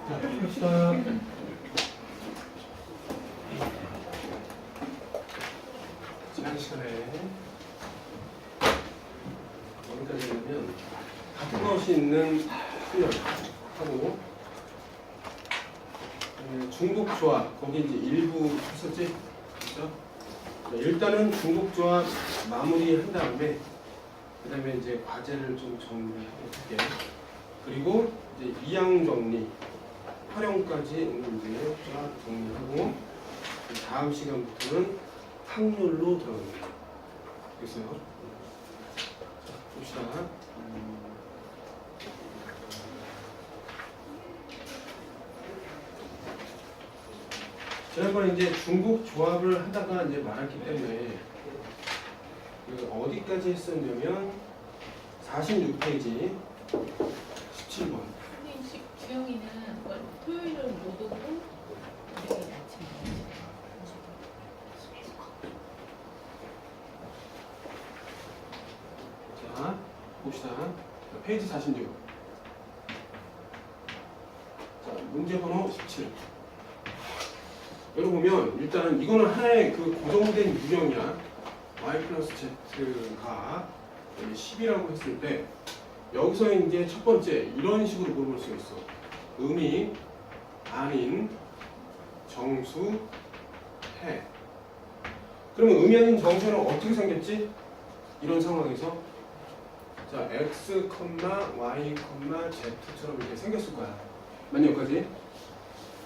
자, 봅시다. 지난 시간에 어디까지 했냐면 같은 것이 있는 훈련하고 중복조합 거기 이제 일부 했었지? 그렇죠? 일단은 중복조합 마무리한 다음에 그 다음에 이제 과제를 좀 정리해볼게. 그리고 이제 이양 정리, 활용까지 오늘 이제 쫙 정리하고 다음 시간부터는 확률로 들어갑니다. 됐어요? 자, 봅시다. 지난번에 이제 중복 조합을 하다가 이제 말았기 때문에 어디까지 했었냐면 46페이지 17번. 선생님, 주영이는 토요일은 못 오고 내일 아침에 자, 봅시다. 페이지 46. 자, 문제 번호 17. 여기 보면 일단 이거는 하나의 그 고정된 유형이야. y 플러스 z가 10이라고 했을 때 여기서 이제 첫 번째 이런 식으로 물어볼 수 있어. 음이 아닌 정수 해. 그러면 음이 아닌 정수는 어떻게 생겼지? 이런 상황에서 자 x, y, z처럼 이렇게 생겼을 거야. 맞냐 여기까지?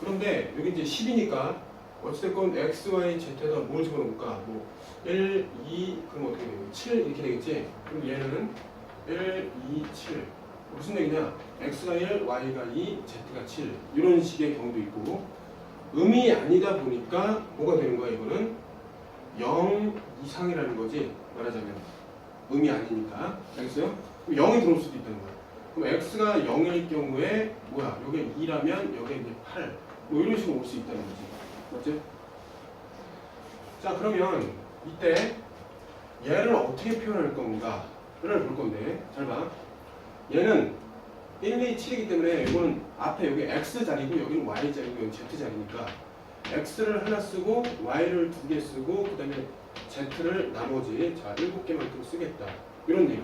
그런데 여기 이제 10이니까 어찌됐건 x, y, z에다 뭘 집어넣을까? 뭐 1, 2, 그럼 어떻게 되겠지? 7 이렇게 되겠지? 그럼 얘는 1, 2, 7 무슨 얘기냐? x가 1, y가 2, z가 7 이런 식의 경우도 있고 음이 아니다 보니까 뭐가 되는 거야 이거는? 0 이상이라는 거지 말하자면 음이 아니니까 알겠어요? 그럼 0이 들어올 수도 있다는 거야. 그럼 x가 0일 경우에 뭐야? 여기 2라면 여기 이제 8 뭐 이런 식으로 올 수 있다는 거지. 맞지? 자 그러면 이때 얘를 어떻게 표현할 건가를 볼 건데 잘 봐. 얘는 1, 2, 7이기 때문에 이거는 앞에 여기 x 자리고 여기는 y 자리고 여기는 z 자리니까 x를 하나 쓰고 y를 2개 쓰고 그 다음에 z를 나머지 자 7개만큼 쓰겠다 이런 얘기.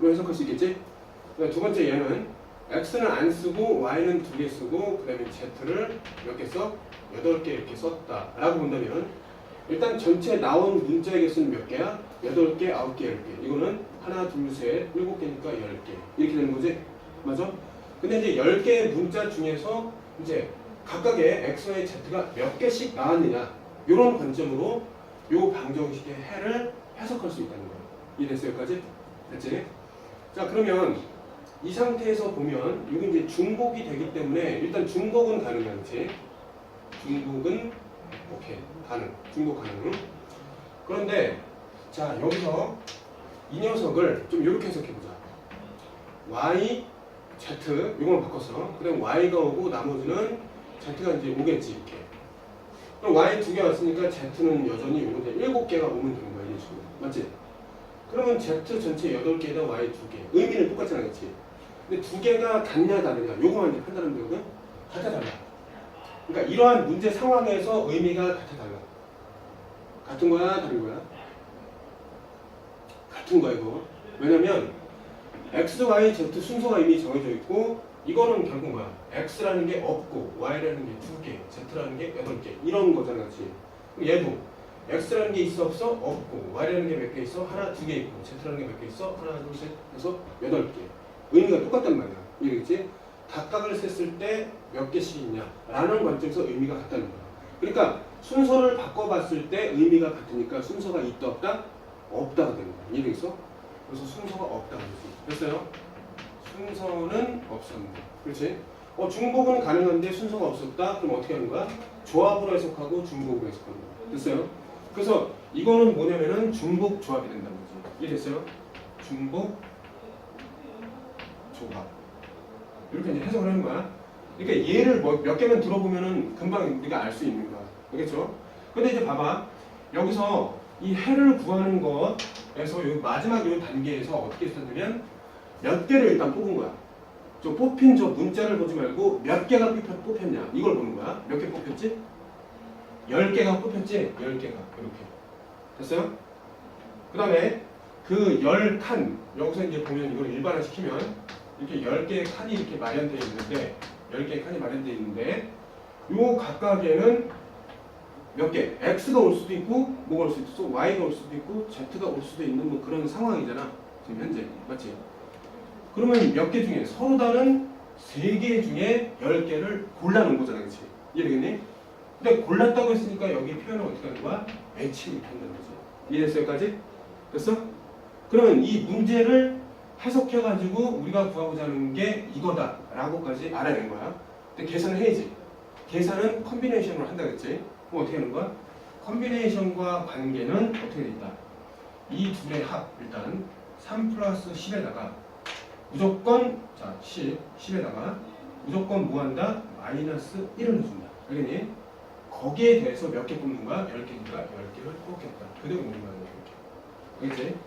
로 해석할 수 있겠지? 두 번째 얘는 x는 안 쓰고 y는 2개 쓰고 그 다음에 z를 몇 개 써? 8개 이렇게 썼다 라고 본다면 일단 전체 나온 문자의 개수는 몇 개야? 8개, 9개, 10개 이거는 하나, 둘, 셋, 7개니까 10개 이렇게 되는 거지? 맞아? 근데 이제 10개의 문자 중에서 이제 각각의 x, y, z가 몇 개씩 나왔느냐 이런 관점으로 요 방정식의 해를 해석할 수 있다는 거야. 이해됐어요? 여기까지? 됐지? 자 그러면 이 상태에서 보면 이게 이제 중복이 되기 때문에 일단 중복은 가능하지. 중복은 오케이 가능. 중복 가능. 그런데 자 여기서 이 녀석을 좀 이렇게 해석해보자. y, z 이걸 바꿨어. 그다음 y가 오고 나머지는 z가 이제 오겠지 이렇게. 그럼 y 2개 왔으니까 z는 여전히 오는데 7개가 오면 되는 거야 이런 식으로. 맞지? 그러면 z 전체 8개에다 y 2개. 의미는 똑같잖아, 그렇지? 근데 2개가 같냐 다르냐 요거만 이제 판단하면 되거든. 같아 달라. 그러니까 이러한 문제 상황에서 의미가 같아 달라. 같은 거야, 다른 거야? 같은 거야 이거. 왜냐면 x, y, z 순서가 이미 정해져 있고 이거는 결국 뭐야? x라는 게 없고 y라는 게 2개, z라는 게 8개 이런 거잖아, 그렇지? 그럼 얘도 x라는 게 있어 없어? 없고 y라는 게 몇 개 있어? 하나, 2개 있고 z라는 게 몇 개 있어? 하나, 둘, 셋 해서 8개. 의미가 똑같단 말이야. 이해겠지? 각각을 셌을 때 몇 개씩 있냐 라는 관점에서 의미가 같다는 거야. 그러니까 순서를 바꿔봤을 때 의미가 같으니까 순서가 있다 없다? 없다가 되는 거야. 이해되겠어? 그래서 순서가 없다고 했지. 됐어요? 순서는 없었는데. 그렇지? 중복은 가능한데 순서가 없었다? 그럼 어떻게 하는 거야? 조합으로 해석하고 중복으로 해석하는 거야. 됐어요? 그래서 이거는 뭐냐면은 중복 조합이 된다는 거지. 이해됐어요? 중복 조합. 이렇게 이제 해석을 하는 거야. 그러니까 얘를 몇 개만 들어보면은 금방 우리가 알 수 있는 거야. 알겠죠? 근데 이제 봐봐. 여기서 이 해를 구하는 것에서 요 마지막 요 단계에서 어떻게 했었냐면 몇 개를 일단 뽑은 거야. 저 뽑힌 저 문자를 보지 말고 몇 개가 뽑혔냐 이걸 보는 거야. 몇 개 뽑혔지? 10개가 뽑혔지? 10개가 이렇게 됐어요? 그 다음에 그 10칸 여기서 이제 보면 이걸 일반화시키면 이렇게 10개의 칸이 이렇게 마련되어 있는데 10개의 칸이 마련되어 있는데 요 각각에는 몇 개? X가 올 수도 있고 뭐가 올 수도 있고 Y가 올 수도 있고 Z가 올 수도 있는 뭐 그런 상황이잖아 지금 현재 맞지? 그러면 몇 개 중에 서로 다른 3개 중에 10개를 골라놓은 거잖아 그치? 이해되겠니? 근데 골랐다고 했으니까 여기 표현을 어떻게 하는 거야? 매칭을 한다는 거지 이해됐어 여기까지? 됐어? 그러면 이 문제를 해석해가지고 우리가 구하고자 하는 게 이거다 라고까지 알아낸 거야 근데 계산을 해야지 계산은 컨비네이션으로 한다 그랬지? 그럼 어떻게 하는 거야? 컨비네이션과 관계는 어떻게 돼 있다? 이 둘의 합 일단 3 플러스 10에다가 무조건 자 10에다가 무조건 뭐 한다? 마이너스 1을 넣어준다 알겠니? 거기에 대해서 몇 개 뽑는 거야? 10개니까 10개를 뽑겠다 그대로 넣는 거야 이렇게 알겠지?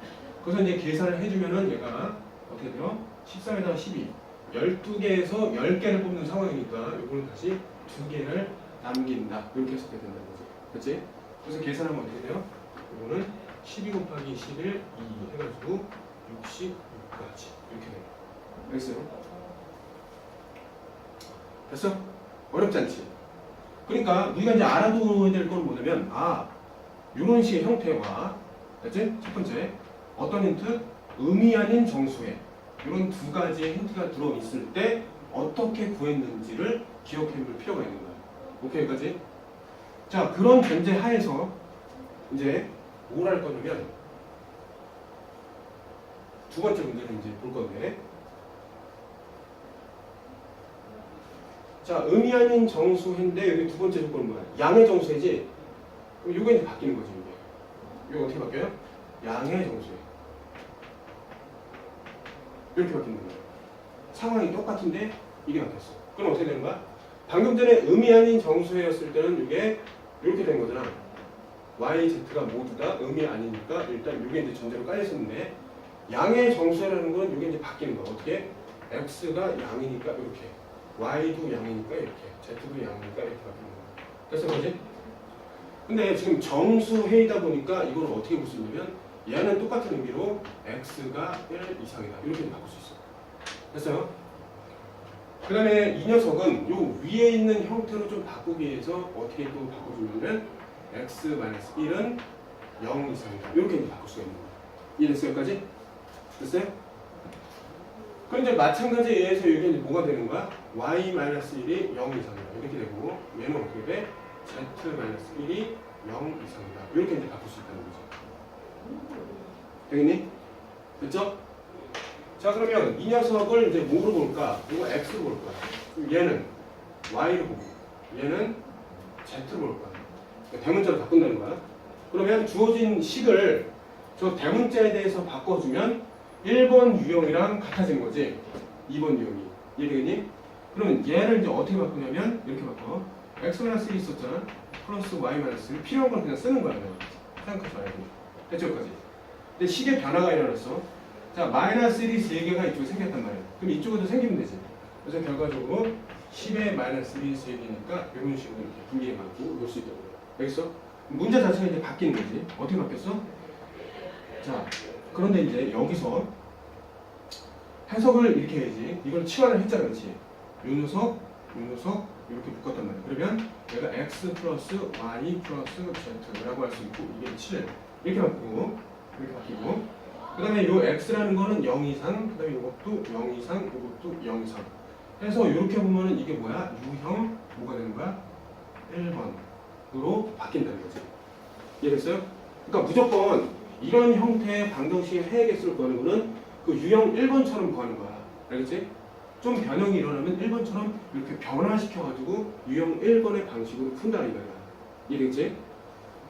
그래서 이제 계산을 해주면은 얘가 어떻게 돼요? 13에다가 12 12개에서 10개를 뽑는 상황이니까 요거는 다시 2개를 남긴다 이렇게 해석해야 된다는 거지 그렇지? 그래서 계산하면 어떻게 돼요? 요거는 12 곱하기 11 2 해가지고 66까지 이렇게 돼요 알겠어요? 됐어? 어렵지 않지? 그러니까 우리가 이제 알아둬야 될 건 뭐냐면 이런 식의 형태와 됐지? 첫 번째 어떤 힌트? 의미 아닌 정수에 이런 두 가지의 힌트가 들어있을 때 어떻게 구했는지를 기억해둘 필요가 있는 거예요. 오케이 여기까지? 자 그런 전제 하에서 이제 뭘 할 거냐면 두 번째 문제를 이제 볼 건데 자 의미 아닌 정수인데 여기 두 번째 조건은 뭐야? 양의 정수이지? 그럼 이게 이제 바뀌는 거지 이게 어떻게 바뀌어요? 양의 정수에 이렇게 바뀌는 거예요. 상황이 똑같은데 이게 바뀌었어. 그럼 어떻게 되는 거야? 방금 전에 의미 아닌 정수였을 때는 이게 이렇게 된 거잖아. Y, Z가 모두 다 의미 아니니까 일단 이게 이제 전제로 깔려 있었는데 양의 정수라는 건 이게 이제 바뀌는 거야. 어떻게? X가 양이니까 이렇게, Y도 양이니까 이렇게, Z도 양이니까 이렇게 바뀌는 거야. 됐어, 그지? 근데 지금 정수회의다 보니까 이걸 어떻게 볼 수 있냐면 얘는 똑같은 의미로 x가 1 이상이다 이렇게 바꿀 수 있어. 됐어요? 그 다음에 이 녀석은 요 위에 있는 형태로 좀 바꾸기 위해서 어떻게 또 바꿔주냐면 x-1은 0 이상이다 이렇게 바꿀 수가 있는 거야. 이해됐어요? 여기까지? 됐어요? 그럼 이제 마찬가지에 의해서 이게 이제 뭐가 되는 거야? y-1이 0 이상이다 이렇게 되고 얘는 어떻게 돼? z-1이 0 이상이다 이렇게 이제 바꿀 수 있다는 거죠. 되겠니? 됐죠? 자 그러면 이 녀석을 이제 뭐로 볼까? 이거 x로 볼 거야. 그럼 얘는 y로 보고 얘는 z로 볼 거야. 그러니까 대문자로 바꾼다는 거야. 그러면 주어진 식을 저 대문자에 대해서 바꿔주면 1번 유형이랑 같아지는 거지. 2번 유형이. 이해되겠니? 그러면 얘를 이제 어떻게 바꾸냐면 이렇게 바꿔. x-1 있었잖아. 플러스 y-1 필요한 걸 그냥 쓰는 거야. 생각하지 말고. 됐죠? 여기까지. 근데 식의 변화가 일어났어. 자, -1이 3개가 이쪽에 생겼단 말이야. 그럼 이쪽에도 생기면 되지. 그래서 결과적으로 10에 -1이 3개니까 이런 식으로 이렇게 분리해갖고 놓을 수 있다고 그래. 알겠어? 문제 자체가 이제 바뀌는 거지. 어떻게 바뀌었어? 자, 그런데 이제 여기서 해석을 이렇게 해야지. 이걸 치환을 했잖아, 그렇지? 요 녀석 이렇게 묶었단 말이야. 그러면 얘가 x 플러스 y 플러스 z라고 할 수 있고 이게 7 이렇게 바뀌고 이렇게 바뀌고 그 다음에 요 x라는 거는 0 이상 그 다음에 요것도 0 이상 요것도 0 이상 해서 이렇게 보면은 이게 뭐야? 유형 뭐가 되는 거야? 1번으로 바뀐다는 거지. 이해됐어요? 그러니까 무조건 이런 형태의 방정식의 해액액수를 구하는 거는 그 유형 1번처럼 구하는 거야. 알겠지? 좀 변형이 일어나면 1번처럼 이렇게 변화시켜가지고 유형 1번의 방식으로 푼다는 거야. 이해되겠지?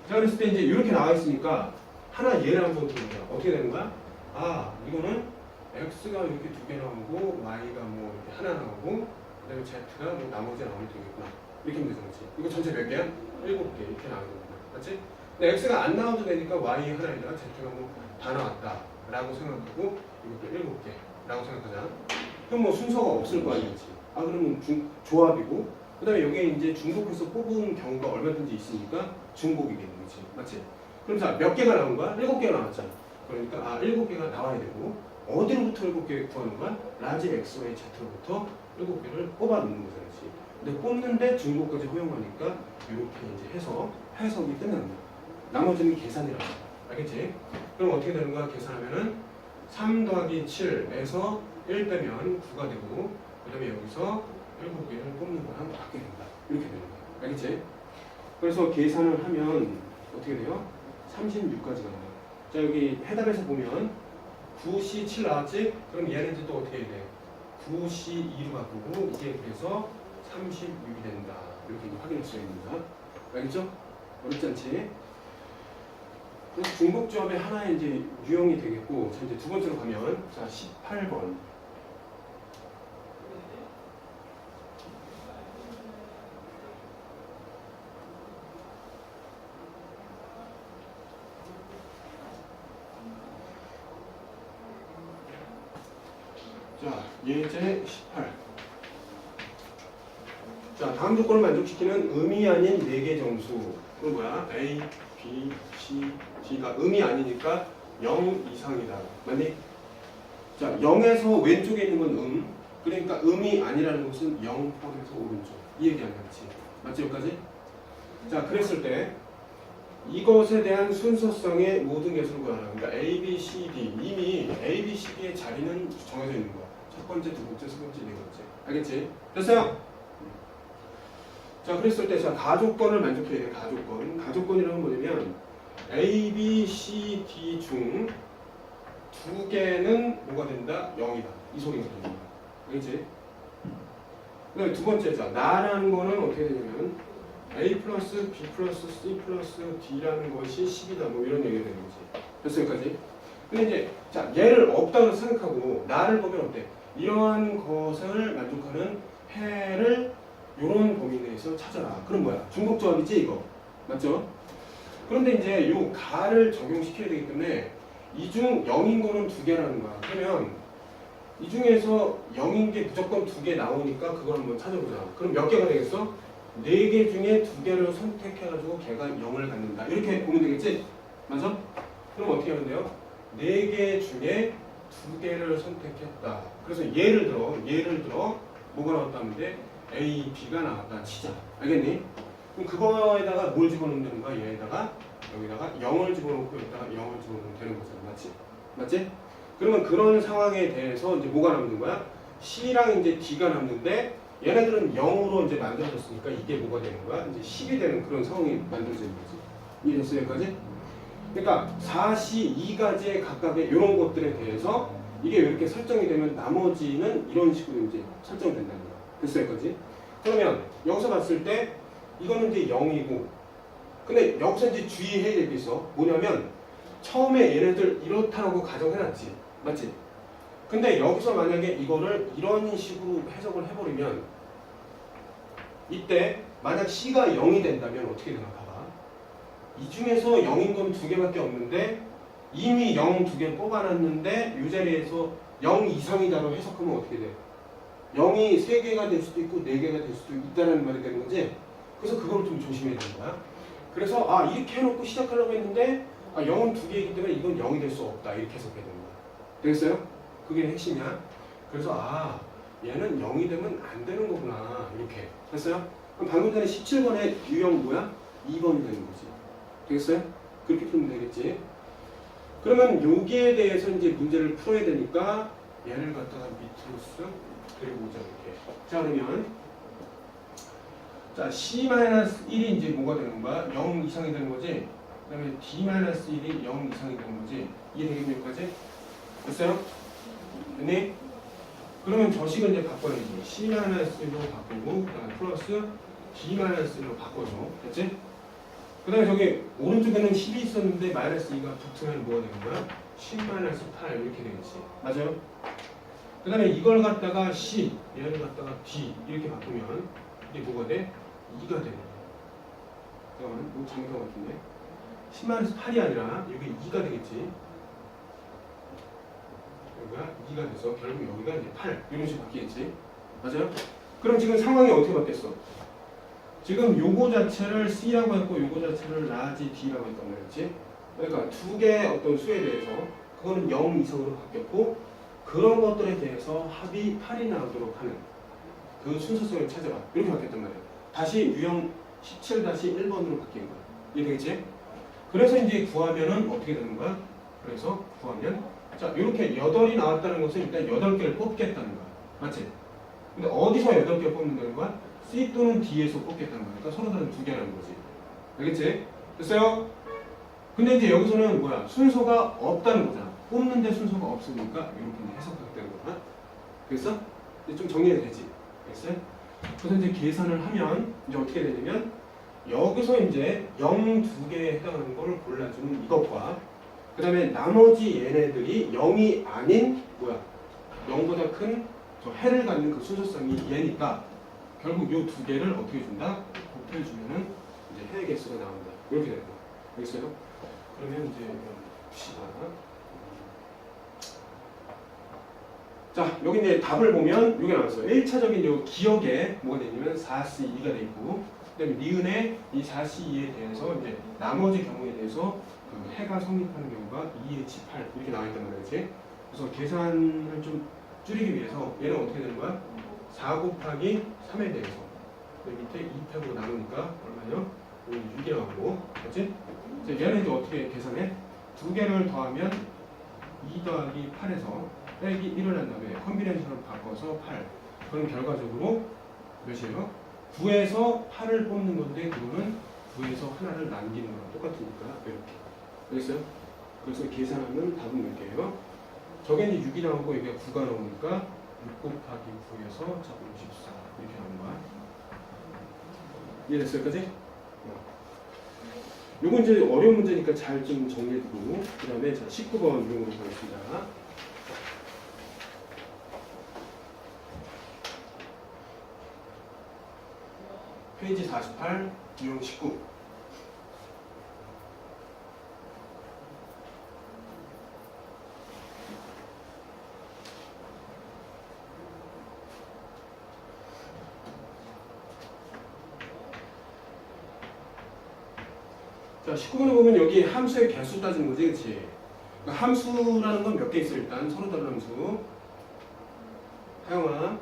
자, 그랬을 때 이제 이렇게 나와 있으니까 하나 얘를 한번 들어보자. 어떻게 되는 거야? 이거는 x가 이렇게 2개 나오고 y가 뭐 이렇게 하나 나오고 그 다음에 z가 뭐 나머지 나오면 되겠구나. 이렇게 하면 되는 거지. 이거 전체 몇 개야? 7개 이렇게 나오는 거야. 맞지? 근데 x가 안 나와도 되니까 y 하나에다가 z가 뭐 다 나왔다 라고 생각하고 이것도 7개 라고 생각하자. 그럼 뭐 순서가 없을 거 아니겠지. 아 그러면 조합이고 그다음에 여기에 이제 중복해서 뽑은 경우가 얼마든지 있으니까 중복이겠는 거지. 맞지? 그럼 자 몇 개가 나온 거야? 7개가 나왔잖아. 그러니까 7개가 나와야 되고 어디로부터 7개 구하는 거야? 라지 XY Z로부터 7개를 뽑아 놓는 거잖아. 근데 뽑는데 중복까지 허용하니까 이렇게 이제 해서 해석이 끝나는 거야. 나머지는 계산이라고. 알겠지? 그럼 어떻게 되는 거야? 계산하면은 3 더하기 7에서 1 빼면 9가 되고 그 다음에 여기서 7개를 뽑는 거랑 같게 된다. 이렇게 되는 거야. 알겠지? 그래서 계산을 하면 어떻게 돼요? 36까지가 나와요. 자 여기 해답에서 보면 9C7 나왔지? 그럼 얘는 이제 또 어떻게 해야 돼? 9C2로 바꾸고 이게 그래서 36이 된다. 이렇게 확인할 수가 있습니다. 알겠죠? 어렵지 않지? 그래서 중복조합의 하나의 이제 유형이 되겠고, 자 이제 두 번째로 가면, 자 18번. 자 예제 18. 자 다음 조건을 만족시키는 음이 아닌 4개 정수. 그건 뭐야? A, B, C, D가 음이 아니니까 0 이상이다. 맞니? 자 0에서 왼쪽에 있는 건 그러니까 음이 아니라는 것은 0 포함해서 오른쪽. 이 얘기 아니야, 그렇지? 맞지 여기까지? 자 그랬을 때 이것에 대한 순서성의 모든 개수를 구하라. 그러니까 A, B, C, D 이미 A, B, C, D의 자리는 정해져 있는 거야. 첫 번째, 두 번째, 세 번째, 네 번째. 알겠지? 됐어요? 자, 그랬을 때 자 가조건을 만족해야 돼. 가조건. 가조건이라는 건 뭐냐면 A, B, C, D 중 2개는 뭐가 된다? 0이다. 이 소리가 되는 거야. 알겠지? 그 다음에 두 번째 자 나라는 거는 어떻게 되냐면 A 플러스 B 플러스 C 플러스 D라는 것이 10이다. 뭐 이런 얘기가 되는 거지. 됐어 여기까지? 근데 이제 자 얘를 없다고 생각하고 나를 보면 어때? 이러한 것을 만족하는 해를 이런 범위 내에서 찾아라. 그럼 뭐야? 중복조합이지 이거. 맞죠? 그런데 이제 요 가를 적용시켜야 되기 때문에 이 중 0인 거는 2개라는 거야. 그러면 이 중에서 0인 게 무조건 2개 나오니까 그걸 한번 찾아보자. 그럼 몇 개가 되겠어? 4개 중에 2개를 선택해가지고 걔가 0을 갖는다. 이렇게 보면 되겠지? 맞아? 그럼 어떻게 하면 돼요? 4개 중에 2개를 선택했다. 그래서 예를 들어 뭐가 나왔다면 돼? A, B가 나왔다 치자. 알겠니? 그럼 그거에다가 뭘 집어넣으면 되는 거야? 얘에다가 여기다가 0을 집어넣고 여기다가 0을 집어넣으면 되는 거잖아. 맞지? 맞지? 그러면 그런 상황에 대해서 이제 뭐가 남는 거야? C랑 이제 D가 남는데 얘네들은 0으로 이제 만들어졌으니까 이게 뭐가 되는 거야? 이제 10이 되는 그런 상황이 만들어지는 거지. 이해됐어요? 여기까지? 그러니까 4C, 2가지의 각각의 이런 것들에 대해서 이게 이렇게 설정이 되면 나머지는 이런 식으로 이제 설정이 된다는 거야. 됐어요? 여기까지? 그러면 여기서 봤을 때 이거는 이제 0이고 근데 여기서 이제 주의해야 될 게 있어. 뭐냐면 처음에 얘네들 이렇다고 가정해놨지. 맞지? 근데 여기서 만약에 이거를 이런 식으로 해석을 해버리면 이때 만약 C가 0이 된다면 어떻게 되나 봐봐. 이 중에서 0인 건 2개밖에 없는데 이미 0 2개 뽑아놨는데 이 자리에서 0 이상이다로 해석하면 어떻게 돼? 0이 3개가 될 수도 있고 4개가 될 수도 있다는 말이 되는 거지. 그래서 그걸 좀 조심해야 되는 거야. 그래서 이렇게 해놓고 시작하려고 했는데 0은 2개이기 때문에 이건 0이 될 수 없다. 이렇게 해석해야 되는 거야. 되겠어요? 그게 핵심이야. 그래서 얘는 0이 되면 안 되는 거구나. 이렇게 했어요? 그럼 방금 전에 17번의 유형 뭐야? 2번이 되는 거지. 되겠어요? 그렇게 풀면 되겠지. 그러면 여기에 대해서 이제 문제를 풀어야 되니까 얘를 갖다가 밑으로 쓱 그리고 오자 이렇게. 자 그러면 자 C-1이 이제 뭐가 되는 거야? 0 이상이 되는 거지. 그 다음에 D-1이 0 이상이 되는 거지. 이해되겠니 여기까지? 됐어요? 됐니? 그러면 저식을 이제 바꿔야지. C-로 바꾸고 그 다음에 플러스 D-로 바꿔줘. 됐지? 그 다음에 저기 오른쪽에는 10이 있었는데 마이너스 2가 붙으면 뭐가 되는 거야? 10-8 이렇게 되겠지. 맞아요? 그 다음에 이걸 갖다가 C, 얘를 갖다가 D 이렇게 바꾸면 이게 뭐가 돼? 2가 되는 거야. 잠깐만, 뭐 잘못한 것 같은데. 10-8이 아니라 여기 2가 되겠지. 여기가 2가 돼서 결국 여기가 이제 8 이런 식으로 바뀌겠지. 맞아요? 그럼 지금 상황이 어떻게 바뀌었어? 지금 요거 자체를 C라고 했고 요거 자체를 라지 D라고 했단 말이지. 그러니까 두 개의 어떤 수에 대해서 그거는 0 이상으로 바뀌었고 그런 것들에 대해서 합이 8이 나오도록 하는 그 순서성을 찾아라. 이렇게 바뀌었단 말이야. 다시 유형 17-1번으로 바뀐 거야. 이해되겠지? 그래서 이제 구하면은 어떻게 되는 거야? 그래서 구하면 자 이렇게 8이 나왔다는 것은 일단 8개를 뽑겠다는 거야. 맞지? 근데 어디서 8개 뽑는다는 거야? C 또는 D에서 뽑겠다는 거야. 그러니까 서로 다른 2개라는 거지. 알겠지? 됐어요? 근데 이제 여기서는 뭐야? 순서가 없다는 거잖아. 뽑는데 순서가 없으니까 이렇게 해석하게 되는 거야. 그래서 이제 좀 정리가 되지. 알겠어요? 그래서 이제 계산을 하면 이제 어떻게 되냐면 여기서 이제 0 2개에 해당하는 걸 골라주는 이것과 그 다음에 나머지 얘네들이 0이 아닌 뭐야? 0보다 큰 저 해를 갖는 그 순서성이 얘니까 결국 이 2개를 어떻게 준다? 곱해주면은 이제 해의 개수가 나온다. 이렇게 되는 거야. 알겠어요? 그러면 이제 봅시다. 자, 여기 이제 답을 보면 이게 나왔어요. 1차적인 요 기억에 뭐가 되냐면 4C2가 돼 있고, 그 다음에 니은의 이 4C2에 대해서 이제 나머지 경우에 대해서 그 해가 성립하는 경우가 2H8 이렇게 나와 있단 말이지. 그래서 계산을 좀 줄이기 위해서 얘는 어떻게 되는 거야? 4 곱하기 3에 대해서 밑에 2팩으로 나누니까 얼마요? 6이 나오고, 그렇지? 얘는 이제 어떻게 계산해? 2개를 더하면 2 더하기 8에서 빼기 1을 한 다음에 컨비네이션을 바꿔서 8. 그럼 결과적으로 몇이에요? 9에서 8을 뽑는 건데 그거는 9에서 하나를 남기는 거랑 똑같으니까 이렇게. 알겠어요? 그래서 계산하면 답은 몇 개예요? 저게 이제 6이 나오고 이게 9가 나오니까 6 곱하기 9에서 자 54 이렇게 나오는 거야. 이해됐어요? 까지? 요건 이제 어려운 문제니까 잘 좀 정리해두고 그 다음에 자 19번 유형으로 가겠습니다. 페이지 48 유형 19. 자, 19번에 보면 여기 함수의 개수 따지는 거지, 그치? 그러니까 함수라는 건 몇 개 있어, 일단. 서로 다른 함수. 하영아,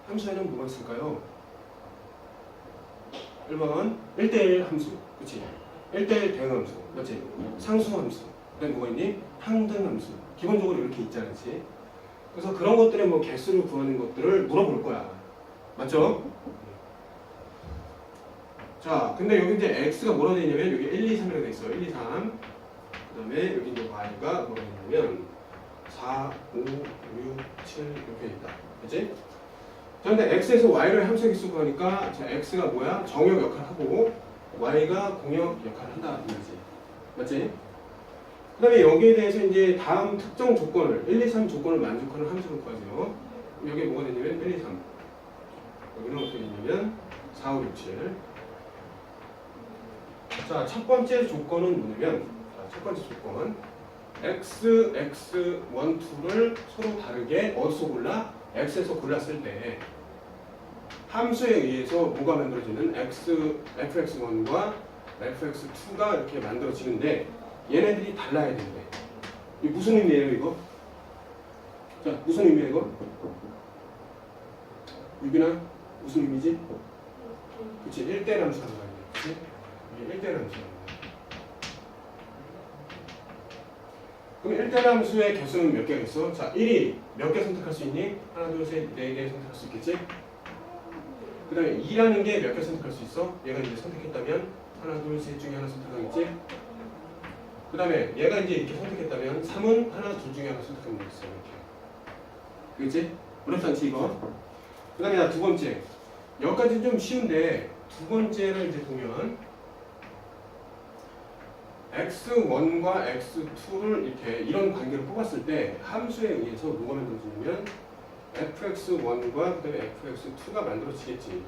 함수에는 뭐가 있을까요? 1번, 1대1 함수. 그치? 1대1 대응 함수. 맞지? 상수 함수. 그 다음에 뭐가 있니? 항등 함수. 기본적으로 이렇게 있잖아, 그치? 그래서 그런 것들의 뭐 개수를 구하는 것들을 물어볼 거야. 맞죠? 자, 근데 여기 이제 x가 뭐라 되어 있냐면 여기 1, 2, 3이라고 되어 있어. 1, 2, 3. 그 다음에 여기 이제 y가 뭐라 되어 있냐면 4, 5, 6, 7 이렇게 있다. 그치? 자, 근데 x에서 y를 함수의 개수 구하니까 자, x가 뭐야? 정역 역할을 하고 y가 공역 역할을 한다. 이거지. 맞지? 그 다음에 여기에 대해서 이제 다음 특정 조건을 1, 2, 3 조건을 만족하는 함수를 구하죠. 여기에 뭐가 되냐면 1, 2, 3. 여기는 어떻게 되냐면 4, 5, 6, 7. 자, 첫 번째 조건은 뭐냐면, 자, 첫 번째 조건 x, x, 1, 2를 서로 다르게 어디서 골라? x에서 골랐을 때 함수에 의해서 뭐가 만들어지는 x, fx1과 fx2가 이렇게 만들어지는데 얘네들이 달라야 된대. 이게 무슨 의미예요, 이거? 자, 무슨 의미예요, 이거? 유빈아, 무슨 의미지? 그치, 1대 함수라는 거 아니야, 그치? 이게 1대 함수라는 거야. 그럼 1대 함수의 개수는 몇 개가 있어? 자, 1이 몇 개 선택할 수 있니? 하나, 둘, 셋, 4개 선택할 수 있겠지? 그 다음에 2라는 게 몇 개 선택할 수 있어? 얘가 이제 선택했다면 하나, 둘, 셋 중에 하나 선택하겠지? 그 다음에 얘가 이제 이렇게 선택했다면 3은 하나, 둘 중에 하나 선택하면 되겠어. 이렇게. 그렇지? 어렵지 않지 이거? 그 다음에 두 번째. 여기까지는 좀 쉬운데 두 번째를 이제 보면 x1과 x2를 이렇게 이런 관계를 뽑았을 때 함수에 의해서 뭐가 만들어지냐면 fx1과 그 다음에 fx2가 만들어지겠지.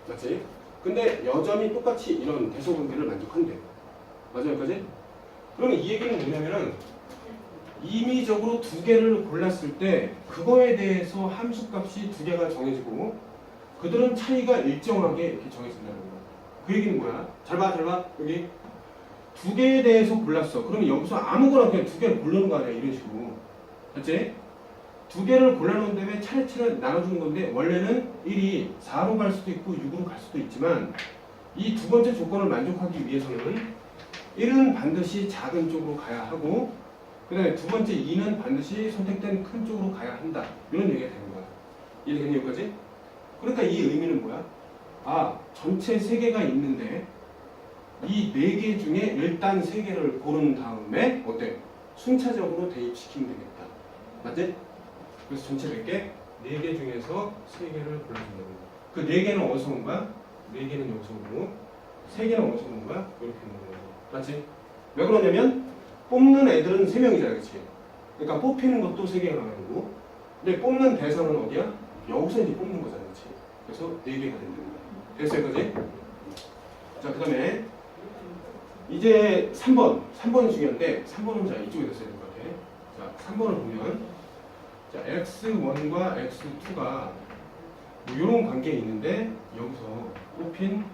맞지? 근데 여전히 똑같이 이런 대소관계를 만족한대. 맞아요, 여기까지? 그러면 이 얘기는 뭐냐면은 임의적으로 두 개를 골랐을 때 그거에 대해서 함수값이 두 개가 정해지고 그들은 차이가 일정하게 이렇게 정해진다는 거야. 그 얘기는 뭐야? 잘 봐, 잘 봐. 여기 두 개에 대해서 골랐어. 그러면 여기서 아무거나 그냥 두 개를 고르는 거 아니야. 이런 식으로. 맞지? 두 개를 골라놓은 다음에 차례차례 나눠주는 건데 원래는 1이 4로 갈 수도 있고 6으로 갈 수도 있지만 이 두 번째 조건을 만족하기 위해서는 1은 반드시 작은 쪽으로 가야 하고 그 다음에 두 번째 2는 반드시 선택된 큰 쪽으로 가야 한다. 이런 얘기가 되는 거야. 이해되니 여기까지? 그러니까 이 의미는 뭐야? 아, 전체 3개가 있는데 이 4개 중에 일단 3개를 고른 다음에 어때? 순차적으로 대입시키면 되겠다. 맞지? 그래서 전체 몇 개? 4개 중에서 3개를 골라준다는 거야. 그 4개는 어디서 온 거야? 4개는 여기서 오고 3개는 어디서 온 거야? 이렇게 오는 거야. 맞지? 왜 그러냐면 뽑는 애들은 3명이잖아. 그치? 그러니까 뽑히는 것도 3개가 나와야 되고 근데 뽑는 대상은 어디야? 여기서 이제 뽑는 거잖아. 그치? 그래서 4개가 된다는 거야. 됐어요? 여기까지? 자, 그 다음에 이제 3번이 중요한데 3번은 자 이쪽에 됐어야 될 것 같아. 자, 3번을 보면 자, x1과 x2가 뭐 이런 관계에 있는데 여기서 뽑힌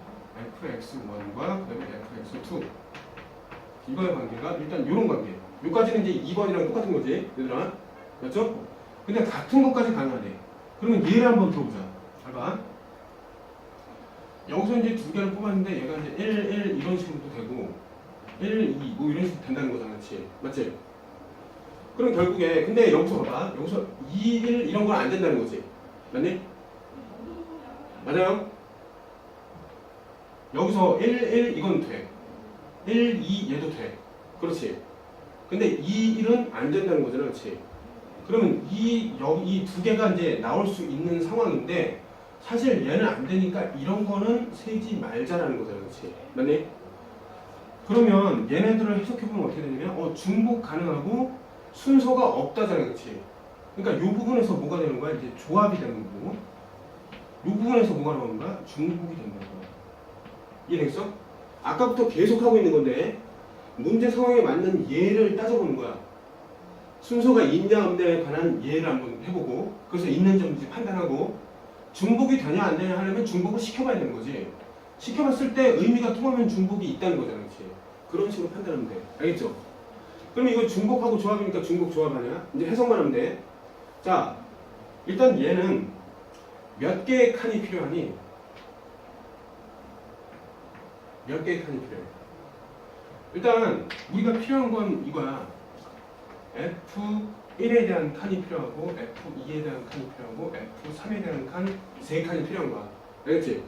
fx1과 그 다음에 fx2 이거의 관계가 일단 이런 관계. 여기까지는 이제 2번이랑 똑같은 거지, 얘들아. 맞죠? 근데 같은 것까지 가능하네. 그러면 얘를 한번 들어보자. 잘 봐. 여기서 이제 두 개를 뽑았는데 얘가 이제 1 이런 식으로도 되고 1, 2 뭐 이런 식으로 된다는 거잖아. 그렇지? 맞지? 그럼 결국에 근데 여기서 봐봐. 여기서 2, 1 이런 건 안 된다는 거지. 맞니? 맞아요? 여기서 1, 1 이건 돼. 1, 2 얘도 돼. 그렇지? 근데 2, 1은 안 된다는 거잖아. 그렇지? 그러면 이 두 개가 이제 나올 수 있는 상황인데 사실 얘는 안 되니까 이런 거는 세지 말자라는 거잖아. 그렇지? 맞니? 그러면 얘네들을 해석해보면 어떻게 되냐면 중복 가능하고 순서가 없다잖아. 그렇지? 그러니까 이 부분에서 뭐가 되는 거야? 이제 조합이 되는 거고 이 부분에서 뭐가 나오는 거야? 중복이 된다는 거야. 이해되겠어? 아까부터 계속 하고 있는 건데 문제 상황에 맞는 예를 따져보는 거야. 순서가 있냐 없냐에 관한 예를 한번 해보고 그래서 있는 점인지 판단하고 중복이 되냐 안 되냐 하려면 중복을 시켜봐야 되는 거지. 시켜봤을 때 의미가 통하면 중복이 있다는 거잖아. 그렇지? 그런 식으로 판단하면 돼. 알겠죠? 그럼 이거 중복하고 조합이니까 중복 조합 아니야? 이제 해석만 하면 돼. 자, 일단 얘는 몇 개의 칸이 필요하니? 몇 개의 칸이 필요해? 일단 우리가 필요한 건 이거야. F1에 대한 칸이 필요하고 F2에 대한 칸이 필요하고 F3에 대한 칸 3칸이 필요한 거야. 알겠지?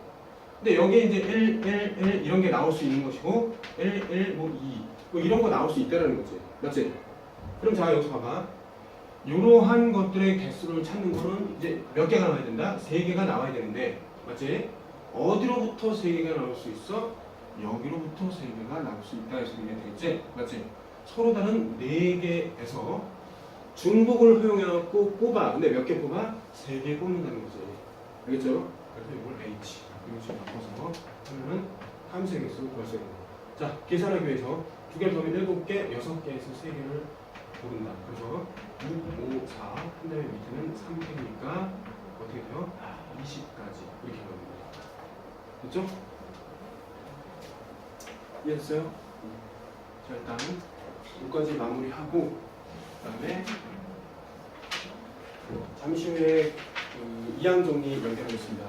근데 여기에 이제 1, 1, 1 이런 게 나올 수 있는 것이고 1, 1, 뭐 2, 뭐 이런 거 나올 수 있다는 거지. 맞지? 그럼 자 여기서 봐봐. 이러한 것들의 개수를 찾는 거는 이제 몇 개가 나와야 된다? 3개가 나와야 되는데 맞지? 어디로부터 3개가 나올 수 있어? 여기로부터 3개가 나올 수 있다 해서 이해가 되겠지? 맞지? 서로 다른 4개에서 중복을 허용해갖고 뽑아. 근데 몇 개 뽑아? 3개 뽑는다는 거지. 알겠죠? 그래서 이걸 H 이런 식으로 바꿔서 하면은 함수의 개수를 구할 수 있는 거야. 자, 계산하기 위해서 2개를 더하면 7개, 6개에서 3개를 고른다. 그래서 6, 5, 4, 한 다음에 밑에는 3개니까 어떻게 돼요? 20까지 이렇게 나오는 거예요. 됐죠? 이해했어요? 자, 일단 여기까지 마무리하고 그 다음에 잠시 후에 그 2항 정리 연결하겠습니다.